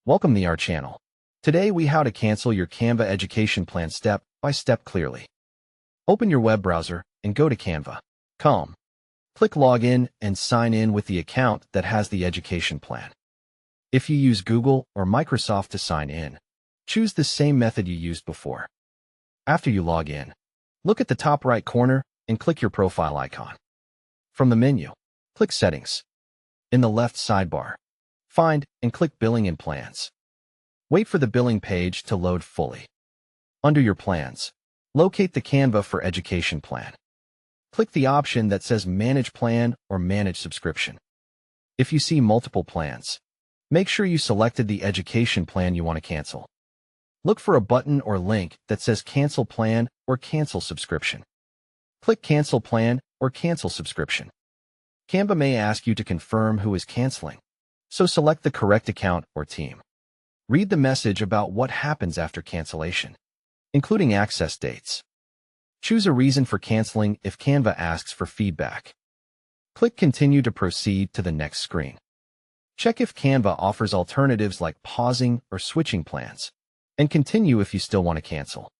Welcome to our channel. Today we how to cancel your Canva education plan step by step clearly. Open your web browser and go to Canva.com. Click Login and sign in with the account that has the education plan. If you use Google or Microsoft to sign in, choose the same method you used before. After you log in, look at the top right corner and click your profile icon. From the menu, click Settings. In the left sidebar, find and click Billing and Plans. Wait for the billing page to load fully. Under your plans, locate the Canva for Education plan. Click the option that says Manage Plan or Manage Subscription. If you see multiple plans, make sure you selected the education plan you want to cancel. Look for a button or link that says Cancel Plan or Cancel Subscription. Click Cancel Plan or Cancel Subscription. Canva may ask you to confirm who is canceling, so select the correct account or team. Read the message about what happens after cancellation, including access dates. Choose a reason for canceling if Canva asks for feedback. Click Continue to proceed to the next screen. Check if Canva offers alternatives like pausing or switching plans, and continue if you still want to cancel.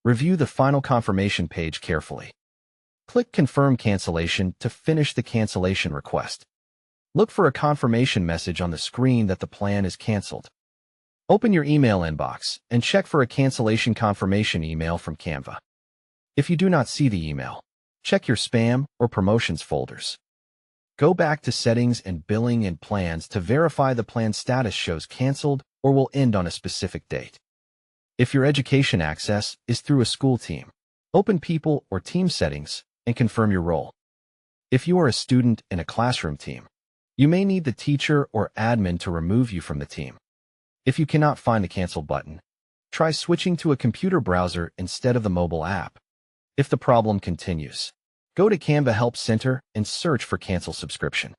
Review the final confirmation page carefully. Click Confirm Cancellation to finish the cancellation request. Look for a confirmation message on the screen that the plan is canceled. Open your email inbox and check for a cancellation confirmation email from Canva. If you do not see the email, check your spam or promotions folders. Go back to Settings and Billing and Plans to verify the plan status shows canceled or will end on a specific date. If your education access is through a school team, open People or Team Settings and confirm your role. If you are a student in a classroom team, you may need the teacher or admin to remove you from the team. If you cannot find the Cancel button, try switching to a computer browser instead of the mobile app. If the problem continues, go to Canva Help Center and search for Cancel Subscription.